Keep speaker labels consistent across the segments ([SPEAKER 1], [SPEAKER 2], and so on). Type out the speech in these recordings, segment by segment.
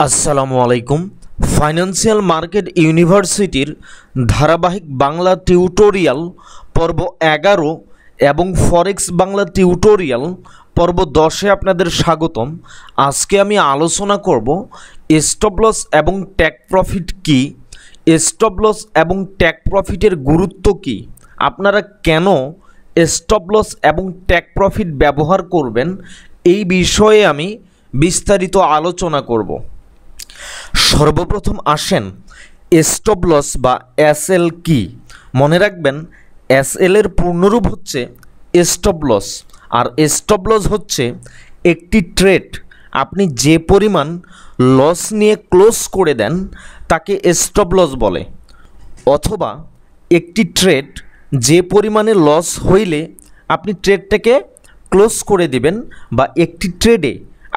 [SPEAKER 1] আসসালামু আলাইকুম। Financial market ইউনিভার্সিটির ধারাবাহিক বাংলা টিউটোরিয়াল পর্ব 11 এবং ফরেক্স বাংলা টিউটোরিয়াল পর্ব 10-এ আপনাদের স্বাগতম। আজকে আমি আলোচনা করব স্টপ লস এবং টেক প্রফিট কী, স্টপ লস এবং টেক প্রফিটের গুরুত্ব কী, আপনারা কেন স্টপ লস এবং টেক প্রফিট ব্যবহার করবেন, এই বিষয়ে আমি বিস্তারিত আলোচনা করব। সর্বপ্রথম আসেন স্টপ লস বা এসএল কি। মনে রাখবেন এসএল এর পূর্ণরূপ হচ্ছে স্টপ লস, আর স্টপ লস হচ্ছে একটি ট্রেড আপনি যে পরিমাণ লস নিয়ে ক্লোজ করে দেন তাকে স্টপ লস বলে, অথবা একটি ট্রেড যে পরিমাণে লস হইলে আপনি ট্রেডটাকে ক্লোজ করে দিবেন, বা একটি ট্রেডে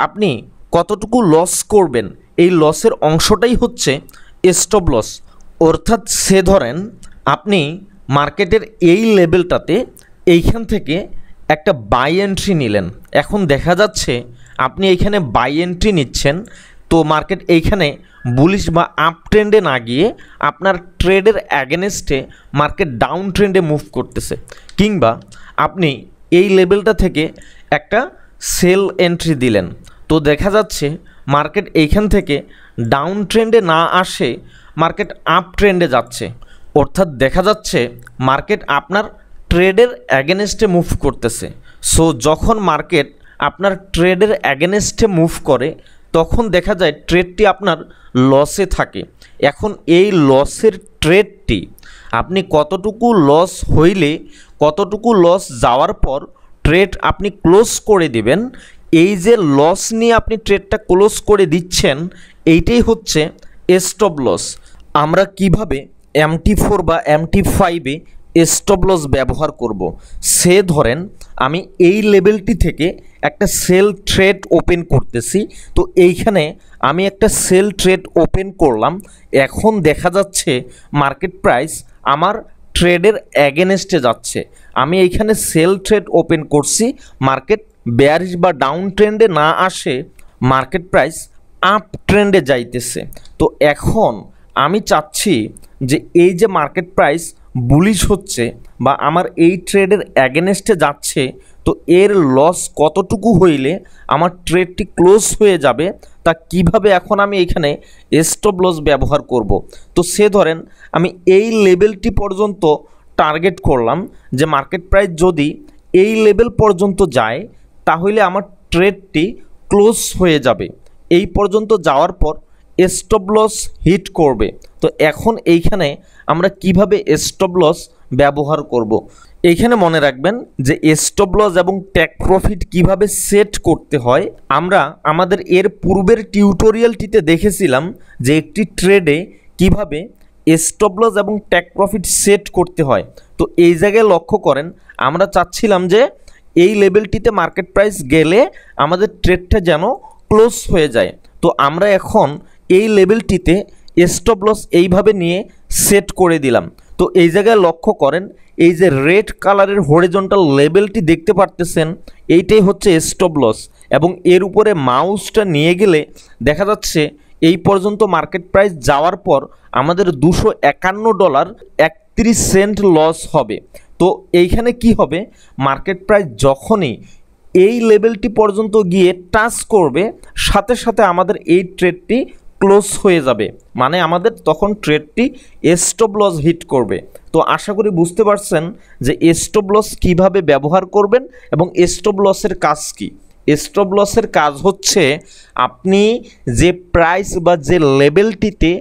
[SPEAKER 1] আপনি কতটুকু লস করবেন এই লসের অংশটাই হচ্ছে স্টপ লস। অর্থাৎ সে ধরেন আপনি মার্কেটের এই লেভেলটাতে এইখান থেকে একটা বাই এন্ট্রি নিলেন, এখন দেখা যাচ্ছে আপনি এইখানে বাই এন্ট্রি নিচ্ছেন, তো মার্কেট এইখানে বুলিশ বা আপ ট্রেন্ডে না গিয়ে আপনার ট্রেডের অ্যাগেনস্টে মার্কেট ডাউন ট্রেন্ডে মুভ করতেছে, কিংবা আপনি এই লেভেলটা থেকে একটা সেল এন্ট্রি দিলেন, তো দেখা যাচ্ছে মার্কেট এইখান থেকে ডাউন ট্রেন্ডে না আসে মার্কেট আপ ট্রেন্ডে যাচ্ছে। অর্থাৎ দেখা যাচ্ছে মার্কেট আপনার ট্রেডের অ্যাগেনস্টে মুভ করতেছে। সো যখন মার্কেট আপনার ট্রেডের অ্যাগেনস্টে মুভ করে তখন দেখা যায় ট্রেডটি আপনার লসে থাকে। এখন এই লসের ট্রেডটি আপনি কতটুকু লস হইলে, কতটুকু লস যাওয়ার পর ট্রেড আপনি ক্লোজ করে দিবেন, এই যে লস নিয়ে আপনি ট্রেডটা ক্লোজ করে দিচ্ছেন এইটাই হচ্ছে স্টপ লস। আমরা কিভাবে MT4 বা MT5-এ স্টপ লস ব্যবহার করব। সে ধরেন আমি এই লেভেলটি থেকে একটা সেল ট্রেড ওপেন করতেছি, তো এইখানে আমি একটা সেল ট্রেড ওপেন করলাম, এখন দেখা যাচ্ছে মার্কেট প্রাইস আমার ট্রেডের অ্যাগেনস্টে যাচ্ছে। আমি এইখানে সেল ট্রেড ওপেন করছি, মার্কেট বেয়ারিশ বা ডাউন ট্রেন্ডে না আসে মার্কেট প্রাইস আপ ট্রেন্ডে যাইতেছে। তো এখন আমি চাচ্ছি যে এই যে মার্কেট প্রাইস বুলিশ হচ্ছে বা আমার এই ট্রেডের অ্যাগেনস্টে যাচ্ছে, তো এর লস কতটুকু হইলে আমার ট্রেডটি ক্লোজ হয়ে যাবে, তা কিভাবে এখন আমি এখানে স্টপ লস ব্যবহার করব। তো সে ধরেন আমি এই লেভেলটি পর্যন্ত টার্গেট করলাম যে মার্কেট প্রাইস যদি এই লেভেল পর্যন্ত যায় তাহলে আমার ট্রেডটি ক্লোজ হয়ে যাবে, এই পর্যন্ত যাওয়ার পর স্টপ লস হিট করবে। তো এখন এইখানে আমরা কিভাবে স্টপ লস ব্যবহার করব। এইখানে মনে রাখবেন যে স্টপ লস এবং টেক প্রফিট কিভাবে সেট করতে হয় আমরা আমাদের এর পূর্বের টিউটোরিয়ালটিতে দেখেছিলাম যে একটি ট্রেডে কিভাবে স্টপ লস এবং টেক প্রফিট সেট করতে হয়। তো এই জায়গায় লক্ষ্য করেন আমরা চাচ্ছিলাম যে এই লেভেলটিতে মার্কেট প্রাইস গেলে আমাদের ট্রেডটা যেন ক্লোজ হয়ে যায়। তো আমরা এখন এই লেভেলটিতে স্টপ লস এইভাবে নিয়ে সেট করে দিলাম। তো এই জায়গায় লক্ষ্য করেন এই যে রেড কালারের হরিজন্টাল লেভেলটি দেখতে পারতেছেন, এইটাই হচ্ছে স্টপ লস, এবং এর উপরে মাউসটা নিয়ে গেলে দেখা যাচ্ছে এই পর্যন্ত মার্কেট প্রাইস যাওয়ার পর আমাদের $251.31 লস হবে। তো এইখানে কি হবে, মার্কেট প্রাইস যখনই এই লেভেলটি পর্যন্ত গিয়ে টাচ করবে সাথে সাথে আমাদের এই ট্রেডটি ক্লোজ হয়ে যাবে, মানে আমাদের তখন ট্রেডটি স্টপ লস হিট করবে। তো আশা করি বুঝতে পারছেন যে স্টপ লস কীভাবে ব্যবহার করবেন এবং স্টপ লসের কাজ কী। স্টপ লসের কাজ হচ্ছে আপনি যে প্রাইস বা যে লেভেলটিতে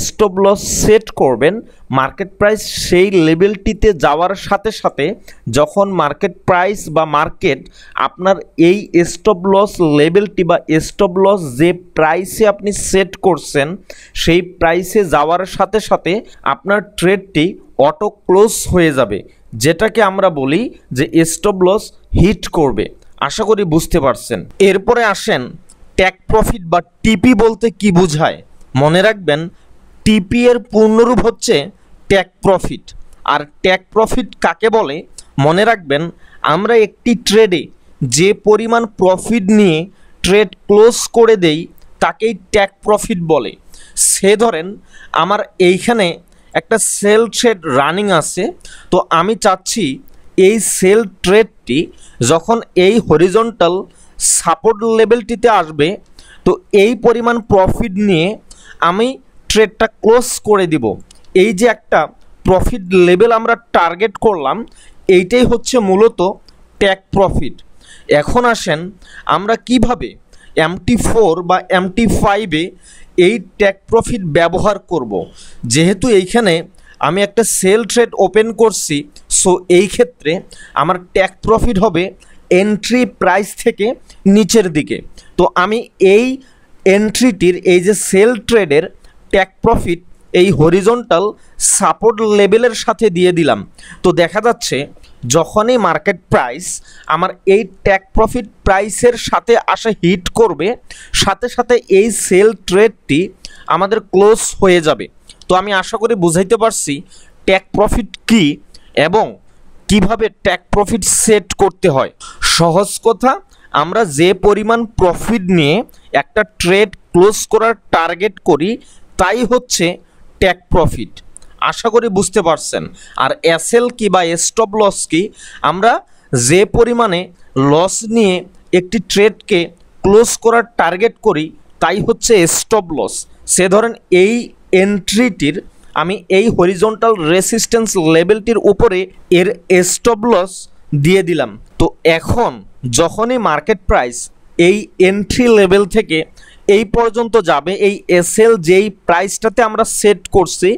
[SPEAKER 1] স্টপ লস সেট করবেন মার্কেট প্রাইস সেই লেভেলটিতে যাওয়ার সাথে সাথে যখন মার্কেট প্রাইস বা মার্কেট আপনার এই স্টপ লস লেভেলটি বা স্টপ লস যে প্রাইসে আপনি সেট করছেন সেই প্রাইসে যাওয়ার সাথে সাথে আপনার ট্রেডটি অটো ক্লোজ হয়ে যাবে, যেটাকে আমরা বলি যে স্টপ লস হিট করবে। আশা করি বুঝতে পারছেন। এরপরে আসেন টেক প্রফিট বা টিপি বলতে কি বোঝায়। মনে রাখবেন টিপি এর পূর্ণরূপ হচ্ছে টেক প্রফিট। আর টেক প্রফিট কাকে বলে মনে রাখবেন, আমরা একটি ট্রেডে যে পরিমাণ প্রফিট নিয়ে ট্রেড ক্লোজ করে দেই তাকেই টেক প্রফিট বলে। সে ধরেন আমার এইখানে একটা সেল ট্রেড রানিং আছে, তো আমি চাচ্ছি এই সেল ট্রেডটি যখন এই হরিজন্টাল সাপোর্ট লেভেলটিতে আসবে, তো এই পরিমাণ প্রফিট নিয়ে আমি ট্রেডটা ক্লোজ করে দিব। এই যে একটা প্রফিট লেভেল আমরা টার্গেট করলাম, এইটাই হচ্ছে মূলত টেক প্রফিট। এখন আসেন আমরা কিভাবে MT4 বা MT5-এ এই টেক প্রফিট ব্যবহার করব। যেহেতু এইখানে আমি একটা সেল ট্রেড ওপেন করছি, সো এই ক্ষেত্রে আমার টেক প্রফিট হবে এন্ট্রি প্রাইস থেকে নিচের দিকে। তো আমি এই এন্ট্রিটির এই যে সেল ট্রেডের টেক প্রফিট এই হরিজন্টাল সাপোর্ট লেভেলের সাথে দিয়ে দিলাম। তো দেখা যাচ্ছে যখনই মার্কেট প্রাইস আমার এই টেক প্রফিট প্রাইসের সাথে আসে হিট করবে, সাথে সাথে এই সেল ট্রেডটি আমাদের ক্লোজ হয়ে যাবে। তো আমি আশা করি বুঝাইতে পারছি টেক প্রফিট কি এবং কিভাবে টেক প্রফিট সেট করতে হয়। সহজ কথা, আমরা যে পরিমাণ প্রফিট নিয়ে একটা ট্রেড ক্লোজ করার টার্গেট করি তাই হচ্ছে টেক প্রফিট। আশা করি বুঝতে পারছেন। আর এসএল কি বা স্টপ লস কি, আমরা যে পরিমাণে লস নিয়ে একটি ট্রেডকে ক্লোজ করার টার্গেট করি তাই হচ্ছে স্টপ লস। সে ধরেন এই এন্ট্রিটির আমি এই হরিজন্টাল রেসিস্ট্যান্স লেভেলটির উপরে এর স্টপ লস দিয়ে দিলাম। তো এখন যখনই মার্কেট প্রাইস এই এন্ট্রি লেভেল থেকে এই পর্যন্ত যাবে, এই এসএল যেই প্রাইসটাতে আমরা সেট করছি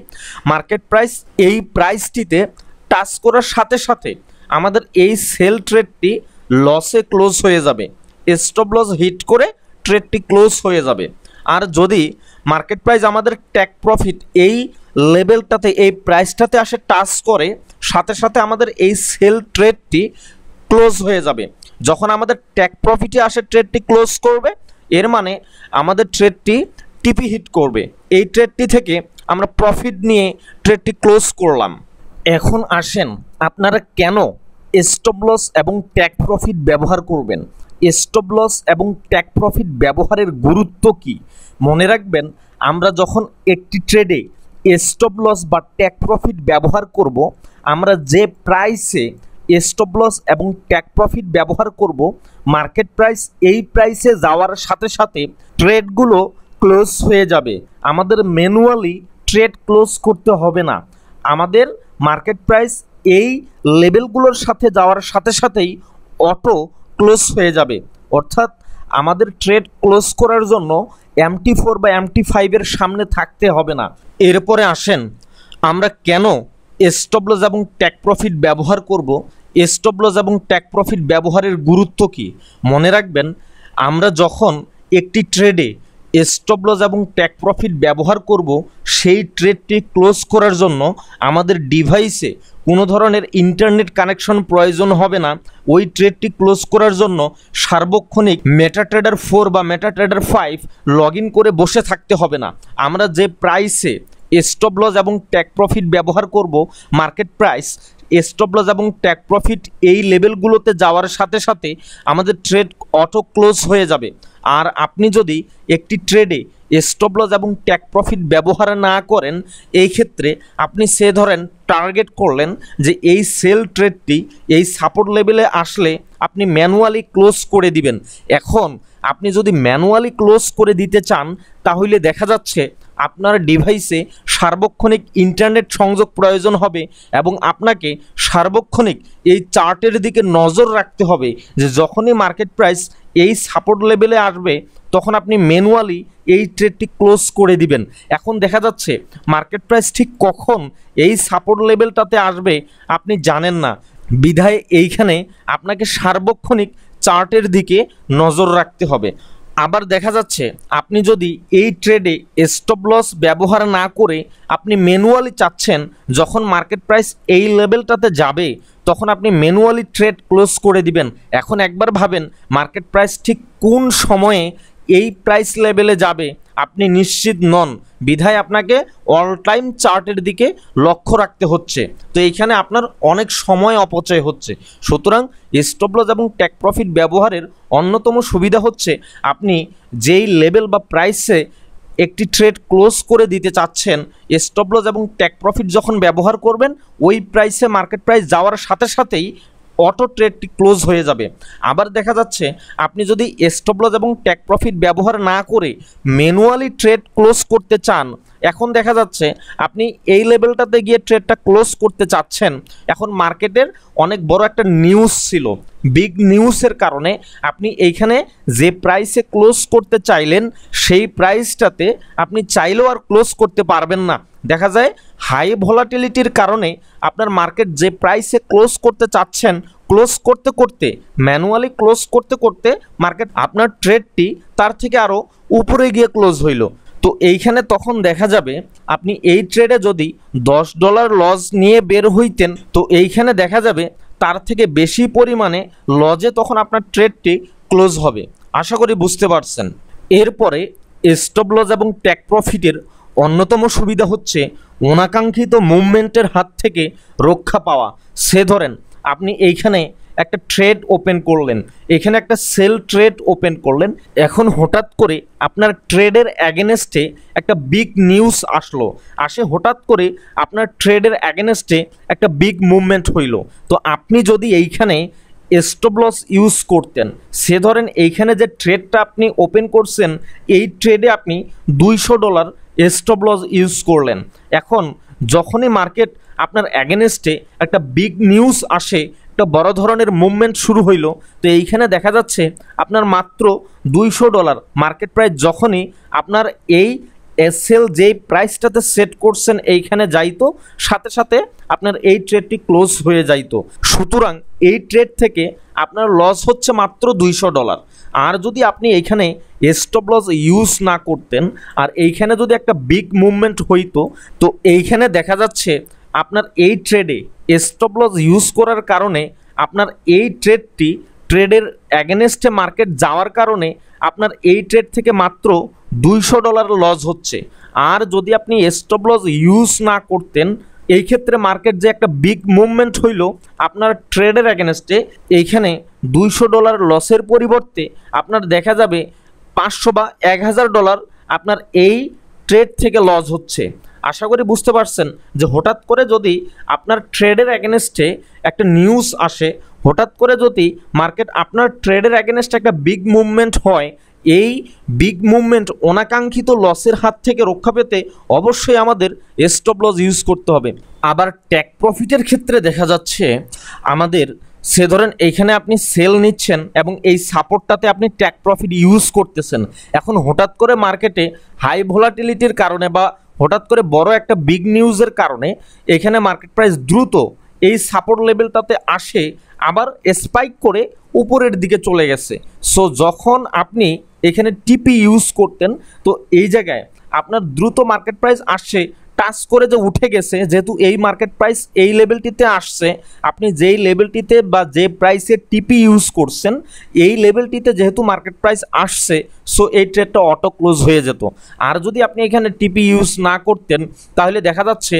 [SPEAKER 1] মার্কেট প্রাইস, এই প্রাইসটিতে টাচ করার সাথে সাথে আমাদের এই সেল ট্রেডটি লসে ক্লোজ হয়ে যাবে। স্টপ লস হিট করে ট্রেডটি ক্লোজ হয়ে যাবে। আর যদি মার্কেট প্রাইস আমাদের টেক প্রফিট এই লেভেলটাতে এই প্রাইসটাতে আসে টাচ করে, সাথে সাথে আমাদের এই সেল ট্রেডটি ক্লোজ হয়ে যাবে। যখন আমাদের টেক প্রফিটে আসে ট্রেডটি ক্লোজ করবে, এর মানে আমাদের ট্রেডটি টিপি হিট করবে। এই ট্রেডটি থেকে আমরা প্রফিট নিয়ে ট্রেডটি ক্লোজ করলাম। এখন আসেন আপনারা কেন স্টপ লস এবং টেক প্রফিট ব্যবহার করবেন, স্টপ লস এবং টেক প্রফিট ব্যবহারের গুরুত্ব কি। মনে রাখবেন, আমরা যখন একটি ট্রেডে স্টপ লস বা টেক প্রফিট ব্যবহার করব, আমরা যে প্রাইসে স্টপ লস এবং টেক প্রফিট ব্যবহার করব, মার্কেট প্রাইস এই প্রাইসে যাওয়ার সাথে সাথে ট্রেডগুলো ক্লোজ হয়ে যাবে। আমাদের ম্যানুয়ালি ট্রেড ক্লোজ করতে হবে না। আমাদের মার্কেট প্রাইস এই লেভেলগুলোর সাথে যাওয়ার সাথে সাথেই অটো ক্লোজ হয়ে যাবে। অর্থাৎ আমাদের ট্রেড ক্লোজ করার জন্য MT4 বা MT5-এর সামনে থাকতে হবে না। এরপরে আসেন আমরা কেন স্টপ লস এবং টেক প্রফিট ব্যবহার করব, স্টপ লস এবং টেক প্রফিট ব্যবহারের গুরুত্ব কি। মনে রাখবেন, আমরা যখন একটি ট্রেডে স্টপ লস এবং টেক প্রফিট ব্যবহার করব, সেই ট্রেডটি ক্লোজ করার জন্য আমাদের ডিভাইসে কোনো ধরনের ইন্টারনেট কানেকশন প্রয়োজন হবে না। ওই ট্রেডটি ক্লোজ করার জন্য সার্বক্ষণিক মেটাট্রেডার 4 বা মেটাট্রেডার 5 লগ ইন করে বসে থাকতে হবে না। আমরা যে প্রাইসে স্টপ লস এবং টেক প্রফিট ব্যবহার করব, মার্কেট প্রাইস স্টপ লস এবং টেক প্রফিট এই লেভেলগুলোতে যাওয়ার সাথে সাথে আমাদের ট্রেড অটো ক্লোজ হয়ে যাবে। আর আপনি যদি একটি ট্রেডে স্টপ লস এবং টেক প্রফিট ব্যবহার না করেন, এই ক্ষেত্রে আপনি সে ধরেন টার্গেট করলেন যে এই সেল ট্রেডটি এই সাপোর্ট লেভেলে আসলে আপনি ম্যানুয়ালি ক্লোজ করে দিবেন। এখন আপনি যদি ম্যানুয়ালি ক্লোজ করে দিতে চান, তাহলে দেখা যাচ্ছে আপনার ডিভাইসে সার্বক্ষণিক ইন্টারনেট সংযোগ প্রয়োজন হবে এবং আপনাকে সার্বক্ষণিক এই চার্টের দিকে নজর রাখতে হবে যে যখনই মার্কেট প্রাইস এই সাপোর্ট লেভেলে আসবে তখন আপনি ম্যানুয়ালি এই ট্রেডটি ক্লোজ করে দিবেন। এখন দেখা যাচ্ছে মার্কেট প্রাইস ঠিক কখন এই সাপোর্ট লেভেলটাতে আসবে আপনি জানেন না, বিধায় এইখানে আপনাকে সার্বক্ষণিক চার্টের দিকে নজর রাখতে হবে। আবার দেখা যাচ্ছে আপনি যদি এই ট্রেডে স্টপ লস ব্যবহার না করে আপনি ম্যানুয়ালি চাচ্ছেন যখন মার্কেট প্রাইস এই লেভেলটাতে যাবে তখন আপনি ম্যানুয়ালি ট্রেড ক্লোজ করে দিবেন। এখন একবার ভাবেন মার্কেট প্রাইস ঠিক কোন সময়ে এই প্রাইস লেভেলে যাবে আপনি নিশ্চিত নন, বিধায় আপনাকে অল টাইম চার্টের দিকে লক্ষ্য রাখতে হচ্ছে। তো এইখানে আপনার অনেক সময় অপচয় হচ্ছে। সুতরাং স্টপ লস এবং টেক প্রফিট ব্যবহারের অন্যতম সুবিধা হচ্ছে আপনি যেই লেভেল বা প্রাইসে একটি ট্রেড ক্লোজ করে দিতে চাচ্ছেন, স্টপ লস এবং টেক প্রফিট যখন ব্যবহার করবেন ওই প্রাইসে মার্কেট প্রাইস যাওয়ার সাথে সাথেই অটো ট্রেডটি ক্লোজ হয়ে যাবে। আবার দেখা যাচ্ছে আপনি যদি স্টপ লস এবং টেক প্রফিট ব্যবহার না করে ম্যানুয়ালি ট্রেড ক্লোজ করতে চান, এখন দেখা যাচ্ছে আপনি এই লেভেলটাতে গিয়ে ট্রেডটা ক্লোজ করতে চাচ্ছেন, এখন মার্কেটের অনেক বড় একটা নিউজ ছিল, বিগ নিউজের কারণে আপনি এইখানে যে প্রাইসে ক্লোজ করতে চাইলেন সেই প্রাইসটাতে আপনি চাইলেও আর ক্লোজ করতে পারবেন না। দেখা যায় হাই ভলাটিলিটির কারণে আপনার মার্কেট যে প্রাইসে ক্লোজ করতে চাচ্ছেন, ক্লোজ করতে করতে ম্যানুয়ালি ক্লোজ করতে করতে মার্কেট আপনার ট্রেডটি তার থেকে আরও উপরে গিয়ে ক্লোজ হইল। তো এইখানে তখন দেখা যাবে আপনি এই ট্রেডে যদি $10 লস নিয়ে বের হইতেন, তো এইখানে দেখা যাবে তার থেকে বেশি পরিমাণে লজে তখন আপনার ট্রেডটি ক্লোজ হবে। আশা করি বুঝতে পারছেন। এরপরে স্টপ লস এবং টেক প্রফিটের অন্যতম সুবিধা হচ্ছে অনাকাঙ্ক্ষিত মুভমেন্টের হাত থেকে রক্ষা পাওয়া। সে ধরেন আপনি এইখানে একটা ট্রেড ওপেন করলেন, এখানে একটা সেল ট্রেড ওপেন করলেন, এখন হঠাৎ করে আপনার ট্রেডের অ্যাগেনস্টে একটা বিগ নিউজ আসে হঠাৎ করে আপনার ট্রেডের অ্যাগেনস্টে একটা বিগ মুভমেন্ট হইল। তো আপনি যদি এইখানে স্টপ লস ইউজ করতেন, সে ধরেন এইখানে যে ট্রেডটা আপনি ওপেন করছেন এই ট্রেডে আপনি $200 স্টপ লস ইউজ করলেন। এখন যখনই মার্কেট আপনার অ্যাগেনস্টে একটা বিগ নিউজ আসে, একটা বড় ধরনের মুভমেন্ট শুরু হইল, তো এইখানে দেখা যাচ্ছে আপনার মাত্র $200 মার্কেট প্রাইস যখনই আপনার এই এসএল যেই প্রাইসটাতে সেট করছেন এইখানে যাইতো, সাথে সাথে আপনার এই ট্রেডটি ক্লোজ হয়ে যাইতো। সুতরাং এই ট্রেড থেকে আপনার লস হচ্ছে মাত্র $200। আর যদি আপনি এইখানে স্টপ লস ইউজ না করতেন আর এইখানে যদি একটা বিগ মুভমেন্ট হইতো, তো এইখানে দেখা যাচ্ছে আপনার এই ট্রেডে স্টপ লস ইউজ করার কারণে আপনার এই ট্রেডের অ্যাগেনস্টে মার্কেট যাওয়ার কারণে আপনার এই ট্রেড থেকে মাত্র $200 লস হচ্ছে। আর যদি আপনি স্টপ লস ইউজ না করতেন, এই ক্ষেত্রে মার্কেট যে একটা বিগ মুভমেন্ট হইল আপনার ট্রেডের অ্যাগেনস্টে, এইখানে $200 লসের পরিবর্তে আপনার দেখা যাবে $500 বা $1000 আপনার এই ট্রেড থেকে লস হচ্ছে। আশা করি বুঝতে পারছেন যে হঠাৎ করে যদি আপনার ট্রেডের অ্যাগেনস্টে একটা নিউজ আসে, হঠাৎ করে যদি মার্কেট আপনার ট্রেডের অ্যাগেনস্টে একটা বিগ মুভমেন্ট হয়, এই বিগ মুভমেন্ট অনাকাঙ্ক্ষিত লসের হাত থেকে রক্ষা পেতে অবশ্যই আমাদের স্টপ লস ইউজ করতে হবে। আবার টেক প্রফিটের ক্ষেত্রে দেখা যাচ্ছে আমাদের সে ধরেন এইখানে আপনি সেল নিচ্ছেন এবং এই সাপোর্টটাতে আপনি টেক প্রফিট ইউজ করতেছেন। এখন হঠাৎ করে মার্কেটে হাই ভলাটিলিটির কারণে বা হঠাৎ করে বড় একটা বিগ নিউজের কারণে এখানে মার্কেট প্রাইস দ্রুত এই সাপোর্ট লেভেলটাতে আসে, আবার স্পাইক করে উপরের দিকে চলে গেছে। সো যখন আপনি এখানে টিপি ইউজ করতেন, তো এই জায়গায় আপনার দ্রুত মার্কেট প্রাইস আসছে, টাচ করে যে উঠে গেছে, যেহেতু এই মার্কেট প্রাইস এই লেভেলটিতে আসছে, আপনি যেই লেভেলটিতে বা যে প্রাইসে টিপি ইউজ করছেন এই লেভেলটিতে যেহেতু মার্কেট প্রাইস আসছে, সো এই ট্রেডটা অটো ক্লোজ হয়ে যেত। আর যদি আপনি এখানে টিপি ইউজ না করতেন তাহলে দেখা যাচ্ছে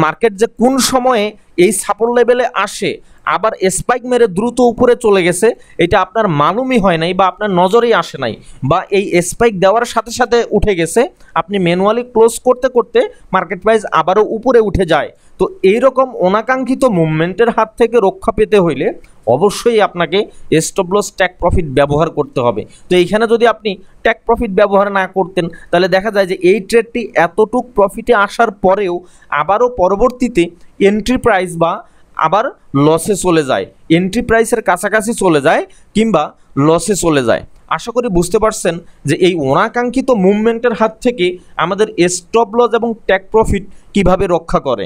[SPEAKER 1] মার্কেট যে কোন সময়ে এই সাপোর্ট লেভেলে আসে আবার স্পাইক মেরে দ্রুত উপরে চলে গেছে, এটা আপনার মালুমই হয় নাই বা আপনার নজরেই আসে নাই, বা এই স্পাইক দেওয়ার সাথে সাথে উঠে গেছে, আপনি ম্যানুয়ালি ক্লোজ করতে করতে মার্কেট প্রাইস আবারও উপরে উঠে যায়। তো এইরকম অনাকাঙ্ক্ষিত মুভমেন্টের হাত থেকে রক্ষা পেতে হইলে অবশ্যই আপনাকে স্টপ লস টেক প্রফিট ব্যবহার করতে হবে। তো এইখানে যদি আপনি টেক প্রফিট ব্যবহার না করতেন তাহলে দেখা যায় যে এই ট্রেডটি এতটুক প্রফিটে আসার পরেও আবারও পরবর্তীতে এন্ট্রি প্রাইস বা আবার লসে চলে যায়, এন্ট্রি প্রাইসের কাছাকাছি চলে যায় কিংবা লসে চলে যায়। আশা করি বুঝতে পারছেন যে এই অনাকাঙ্ক্ষিত মুভমেন্টের হাত থেকে আমাদের স্টপ লস এবং টেক প্রফিট কিভাবে রক্ষা করে।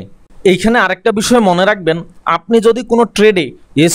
[SPEAKER 1] এইখানে আরেকটা বিষয় মনে রাখবেন, আপনি যদি কোনো ট্রেডে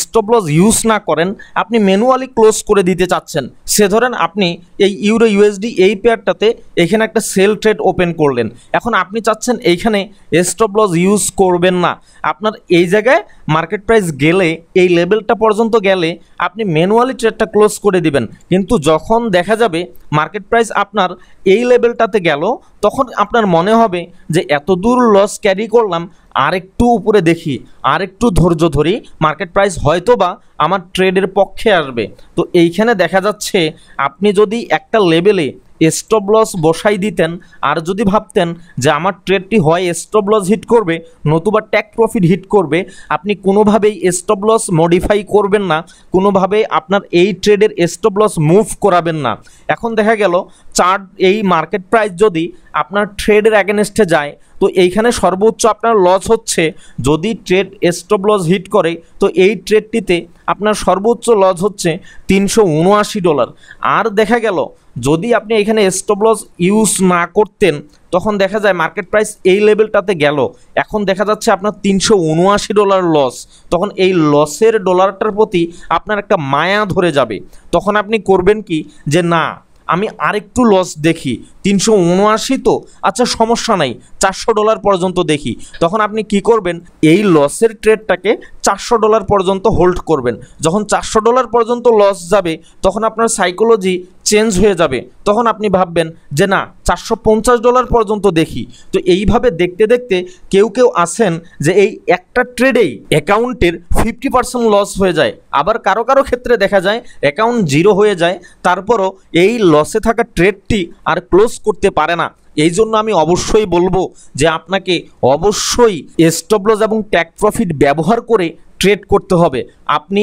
[SPEAKER 1] স্টপ লস ইউজ না করেন, আপনি ম্যানুয়ালি ক্লোজ করে দিতে চাচ্ছেন, সে ধরেন আপনি এই ইউরো ইউএসডি এই পেয়ারটাতে এখানে একটা সেল ট্রেড ওপেন করলেন, এখন আপনি চাচ্ছেন এইখানে স্টপ লস ইউজ করবেন না, আপনার এই জায়গায় মার্কেট প্রাইস গেলে এই লেভেলটা পর্যন্ত গেলে আপনি ম্যানুয়ালি ট্রেডটা ক্লোজ করে দিবেন, কিন্তু যখন দেখা যাবে মার্কেট প্রাইস আপনার এই লেভেলটাতে গেল, তখন আপনার মনে হবে যে এত দূর লস ক্যারি করলাম, আরেকটু উপরে দেখি, আরেকটু ধৈর্য ধরি, মার্কেট প্রাইস হয়তো বা আমার ট্রেডের পক্ষে আসবে। তো এইখানে দেখা যাচ্ছে আপনি যদি একটা লেভেলে স্টপ লস বসাই দিতেন আর যদি ভাবতেন যে আমার ট্রেডটি হয় স্টপ লস হিট করবে নতুবা টেক প্রফিট হিট করবে, আপনি কোনোভাবেই স্টপ লস মডিফাই করবেন না, কোনোভাবে আপনার এই ট্রেডের স্টপ লস মুভ করাবেন না। এখন দেখা গেল চার্ট এই মার্কেট প্রাইস যদি আপনার ট্রেডের অ্যাগেনস্টে যায়, তো এইখানে সর্বোচ্চ আপনার লস হচ্ছে, যদি ট্রেড স্টপ লস হিট করে তো এই ট্রেডটিতে আপনার সর্বোচ্চ লস হচ্ছে $379। আর দেখা গেল যদি আপনি এখানে স্টপ লস ইউজ না করতেন, তখন দেখা যায় মার্কেট প্রাইস এই লেভেলটাতে গেল, এখন দেখা যাচ্ছে আপনার $379 লস, তখন এই লসের ডলারটার প্রতি আপনার একটা মায়া ধরে যাবে, তখন আপনি করবেন কি যে না আমি আরেকটু লস দেখি, 379 তো আচ্ছা সমস্যা নাই, $400 পর্যন্ত দেখি, তখন আপনি কি করবেন এই লসের ট্রেডটাকে $400 পর্যন্ত হোল্ড করবেন। যখন $400 পর্যন্ত লস যাবে তখন আপনার সাইকোলজি চেঞ্জ হয়ে যাবে, তখন আপনি ভাববেন যে না $450 পর্যন্ত দেখি। তো এইভাবে দেখতে দেখতে কেউ কেউ আছেন যে এই একটা ট্রেডেই অ্যাকাউন্টের 50% লস হয়ে যায়, আবার কারো কারো ক্ষেত্রে দেখা যায় অ্যাকাউন্ট জিরো হয়ে যায়, তারপরও এই লসে থাকা ট্রেডটি আর ক্লোজ করতে পারে না। এই জন্য আমি অবশ্যই বলবো যে আপনাকে অবশ্যই স্টপ লস এবং টেক প্রফিট ব্যবহার করে ট্রেড করতে হবে। আপনি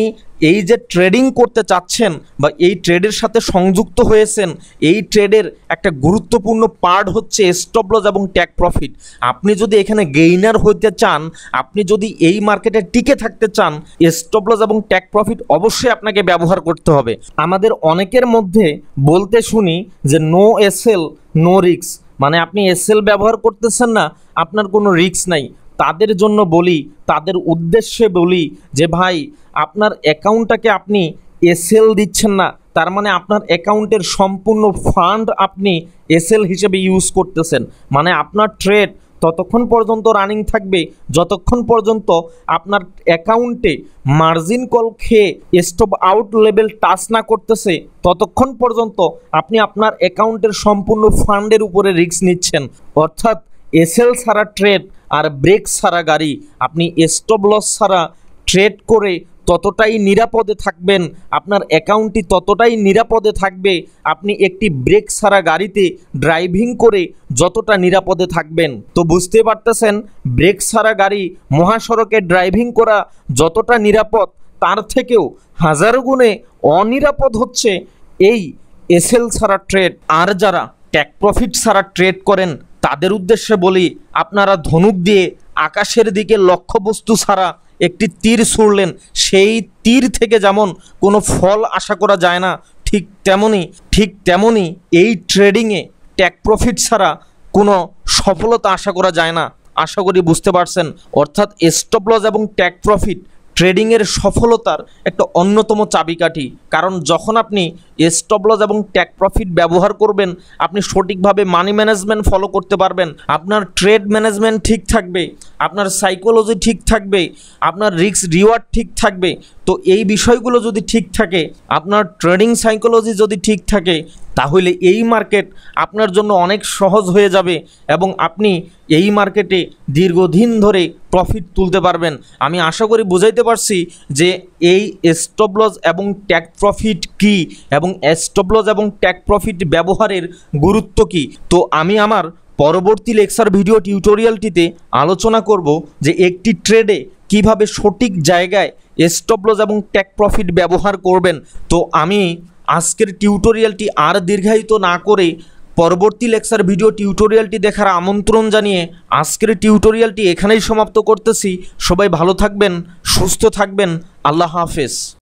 [SPEAKER 1] এই যে ট্রেডিং করতে চাচ্ছেন বা এই ট্রেডের সাথে সংযুক্ত হয়েছেন, এই ট্রেডের একটা গুরুত্বপূর্ণ পার্ট হচ্ছে স্টপ লস এবং টেক প্রফিট। আপনি যদি এখানে গেইনার হতে চান, আপনি যদি এই মার্কেটে টিকে থাকতে চান, স্টপ লস এবং টেক প্রফিট অবশ্যই আপনাকে ব্যবহার করতে হবে। আমাদের অনেকের মধ্যে বলতে শুনি যে নো এসএল নো রিস্ক, মানে আপনি এসএল ব্যবহার করতেছেন না, আপনার কোনো রিস্ক নাই। তাদের জন্য বলি, তাদের উদ্দেশ্যে বলি যে ভাই আপনার অ্যাকাউন্টটাকে আপনি এসএল দিচ্ছেন না, তার মানে আপনার অ্যাকাউন্টের সম্পূর্ণ ফান্ড আপনি এসএল হিসেবে ইউজ করতেছেন, মানে আপনার ট্রেড ততক্ষণ পর্যন্ত রানিং থাকবে যতক্ষণ পর্যন্ত আপনার অ্যাকাউন্টে মার্জিন কল খেয়ে স্টপ আউট লেভেল টাচ না করতেছে, ততক্ষণ পর্যন্ত আপনি আপনার অ্যাকাউন্টের সম্পূর্ণ ফান্ডের উপরে রিস্ক নিচ্ছেন। অর্থাৎ এসএল ছাড়া ট্রেড আর ব্রেক ছাড়া গাড়ি, আপনি স্টপ লস ছাড়া ট্রেড করে ততটাই নিরাপদে থাকবেন, আপনার অ্যাকাউন্টটি ততটাই নিরাপদে থাকবে আপনি একটি ব্রেক ছাড়া গাড়িতে ড্রাইভিং করে যতটা নিরাপদে থাকবেন। তো বুঝতে পারতেছেন ব্রেক ছাড়া গাড়ি মহাসড়কে ড্রাইভিং করা যতটা নিরাপদ, তার থেকেও হাজার গুণে অনিরাপদ হচ্ছে এই এসএল ছাড়া ট্রেড। আর যারা টেক প্রফিট ছাড়া ট্রেড করেন তাদের উদ্দেশ্যে বলি, আপনারা ধনুক দিয়ে আকাশের দিকে লক্ষ্যবস্তু ছাড়া একটি তীর ছুড়লেন, সেই তীর থেকে যেমন কোনো ফল আশা করা যায় না, ঠিক তেমনই এই ট্রেডিংয়ে টেক প্রফিট ছাড়া কোনো সফলতা আশা করা যায় না। আশা করি বুঝতে পারছেন। অর্থাৎ স্টপ লস এবং টেক প্রফিট ট্রেডিংয়ের সফলতার একটা অন্যতম চাবিকাঠি, কারণ যখন আপনি স্টপ লস এবং টেক প্রফিট ব্যবহার করবেন, আপনি সঠিকভাবে মানি ম্যানেজমেন্ট ফলো করতে পারবেন, আপনার ট্রেড ম্যানেজমেন্ট ঠিক থাকবে, আপনার সাইকোলজি ঠিক থাকবে, আপনার রিস্ক রিওয়ার্ড ঠিক থাকবে। তো এই বিষয়গুলো যদি ঠিক থাকে, আপনার ট্রেডিং সাইকোলজি যদি ঠিক থাকে, তাহলে এই মার্কেট আপনার জন্য অনেক সহজ হয়ে যাবে এবং আপনি এই মার্কেটে দীর্ঘদিন ধরে প্রফিট তুলতে পারবেন। আমি আশা করি বুঝাইতে পারছি যে এই স্টপ লস এবং টেক প্রফিট কী এবং স্টপ লস এবং টেক প্রফিট ব্যবহারের গুরুত্ব কী। তো আমি আমার পরবর্তী লেকচার ভিডিও টিউটোরিয়ালটিতে আলোচনা করব যে একটি ট্রেডে কিভাবে সঠিক জায়গায় স্টপ লস এবং টেক প্রফিট ব্যবহার করবেন। তো আমি আজকের টিউটোরিয়ালটি আর দীর্ঘায়িত না করে পরবর্তী লেকচার ভিডিও টিউটোরিয়ালটি দেখার আমন্ত্রণ জানিয়ে আজকের টিউটোরিয়ালটি এখানেই সমাপ্ত করতেছি। সবাই ভালো থাকবেন, সুস্থ থাকবেন, আল্লাহ হাফেজ।